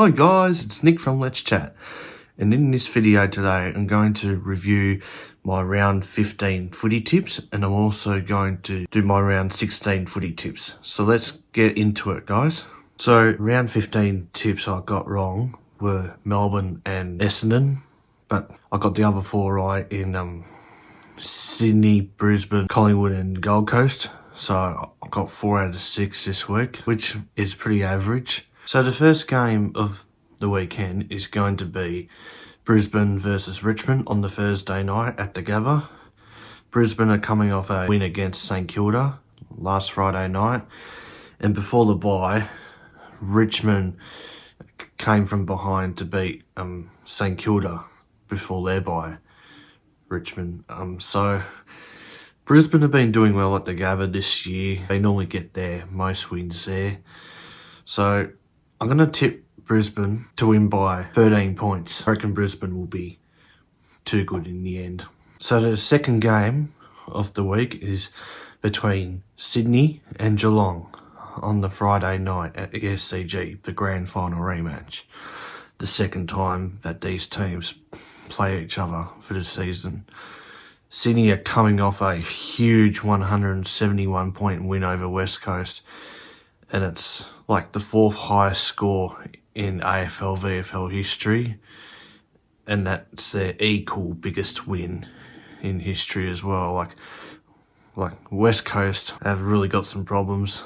Hi guys, it's Nick from Let's Chat, and in this video today I'm going to review my round 15 footy tips, and I'm also going to do my round 16 footy tips. So let's get into it, guys. So round 15 tips I got wrong were Melbourne and Essendon, but I got the other four right in Sydney, Brisbane, Collingwood and Gold Coast. So I got 4 out of 6 this week, which is pretty average. So the first game of the weekend is going to be Brisbane versus Richmond on the Thursday night at the Gabba. Brisbane are coming off a win against St Kilda last Friday night, and before the bye, Richmond came from behind to beat St Kilda before their bye. So Brisbane have been doing well at the Gabba this year. They normally get their most wins there. So I'm going to tip Brisbane to win by 13 points. I reckon Brisbane will be too good in the end. So the second game of the week is between Sydney and Geelong on the Friday night at the SCG, the grand final rematch. The second time that these teams play each other for the season. Sydney are coming off a huge 171 point win over West Coast, and it's like the 4th highest score in AFL VFL history, and that's their equal biggest win in history as well. Like West Coast have really got some problems.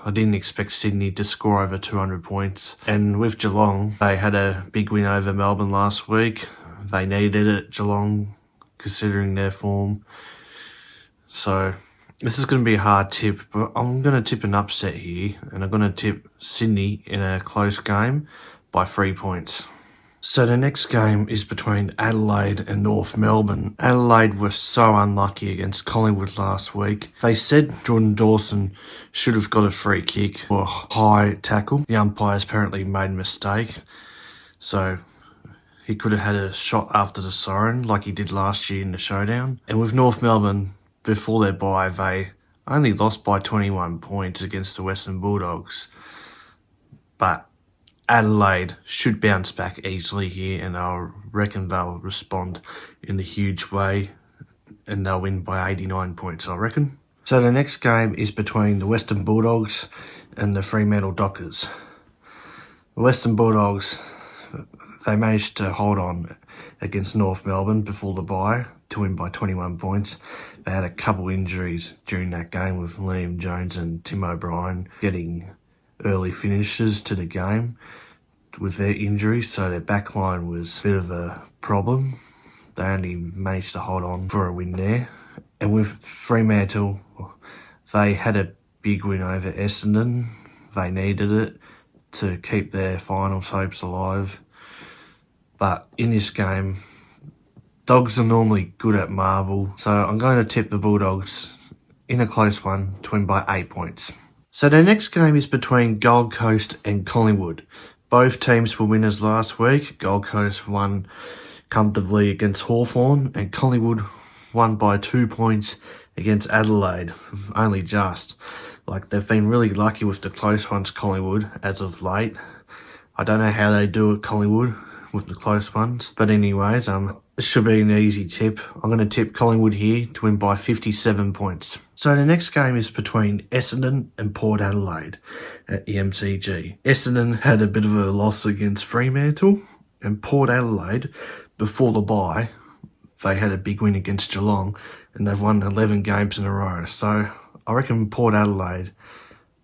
I didn't expect Sydney to score over 200 points, and with Geelong, they had a big win over Melbourne last week. They needed it, Geelong, considering their form. So this is going to be a hard tip, but I'm going to tip an upset here, and I'm going to tip Sydney in a close game by 3 points. So the next game is between Adelaide and North Melbourne. Adelaide were so unlucky against Collingwood last week. They said Jordan Dawson should have got a free kick or a high tackle. The umpires apparently made a mistake, so he could have had a shot after the siren like he did last year in the showdown. And with North Melbourne, before their bye, they only lost by 21 points against the Western Bulldogs. But Adelaide should bounce back easily here, and I reckon they'll respond in a huge way, and they'll win by 89 points, I reckon. So the next game is between the Western Bulldogs and the Fremantle Dockers. The Western Bulldogs, they managed to hold on against North Melbourne before the bye to win by 21 points. They had a couple injuries during that game, with Liam Jones and Tim O'Brien getting early finishes to the game with their injuries, so their backline was a bit of a problem. They only managed to hold on for a win there. And with Fremantle, they had a big win over Essendon. They needed it to keep their finals hopes alive. But in this game, Dogs are normally good at marble, so I'm going to tip the Bulldogs in a close one to win by 8 points. So the next game is between Gold Coast and Collingwood. Both teams were winners last week. Gold Coast won comfortably against Hawthorn, and Collingwood won by 2 points against Adelaide, only just. Like, they've been really lucky with the close ones, Collingwood, as of late. I don't know how they do it, Collingwood, with the close ones. But anyways, it should be an easy tip. I'm going to tip Collingwood here to win by 57 points. So the next game is between Essendon and Port Adelaide at the MCG. Essendon had a bit of a loss against Fremantle, and Port Adelaide, before the bye, they had a big win against Geelong, and they've won 11 games in a row. So I reckon Port Adelaide,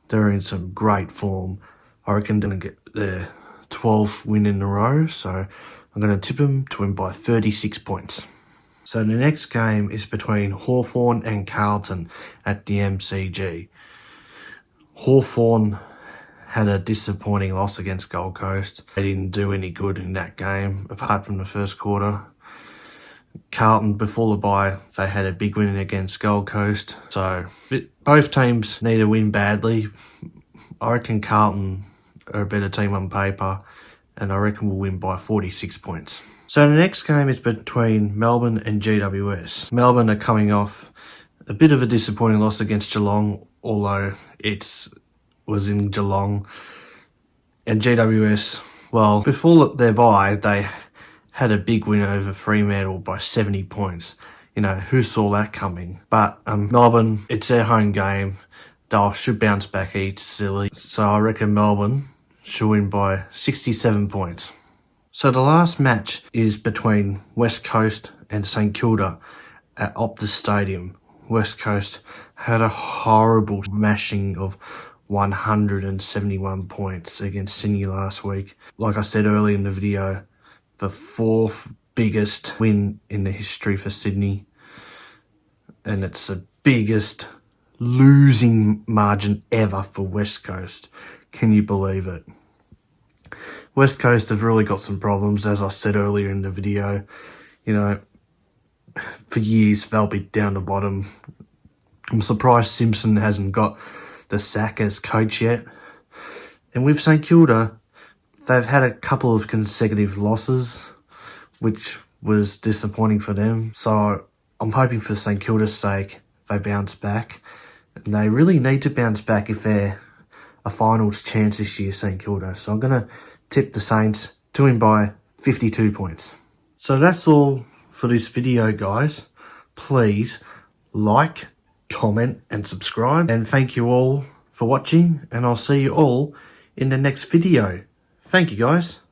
they're in some great form. I reckon they're going to get their 12th win in a row, so I'm going to tip them to win by 36 points. So the next game is between Hawthorn and Carlton at the MCG. Hawthorn had a disappointing loss against Gold Coast. They didn't do any good in that game, apart from the first quarter. Carlton, before the bye, they had a big win against Gold Coast. So both teams need a win badly. I reckon Carlton are a better team on paper, and I reckon we'll win by 46 points. So the next game is between Melbourne and GWS. Melbourne are coming off a bit of a disappointing loss against Geelong, although it was in Geelong. And GWS Well, before their bye, they had a big win over Fremantle by 70 points. You know, who saw that coming? But Melbourne, it's their home game. They should bounce back easily. So I reckon Melbourne should win by 67 points. So the last match is between West Coast and St Kilda at Optus Stadium. West Coast had a horrible smashing of 171 points against Sydney last week. Like I said earlier in the video, the fourth biggest win in the history for Sydney. And it's the biggest losing margin ever for West Coast. Can you believe it? West Coast have really got some problems, as I said earlier in the video. You know, for years they'll be down the bottom. I'm surprised Simpson hasn't got the sack as coach yet. And with St Kilda, they've had a couple of consecutive losses, which was disappointing for them. So I'm hoping for St Kilda's sake they bounce back. And they really need to bounce back if they're a finals chance this year, St Kilda. So I'm going to tip the Saints to win by 52 points. So that's all for this video, guys. Please like, comment and subscribe. And thank you all for watching. And I'll see you all in the next video. Thank you, guys.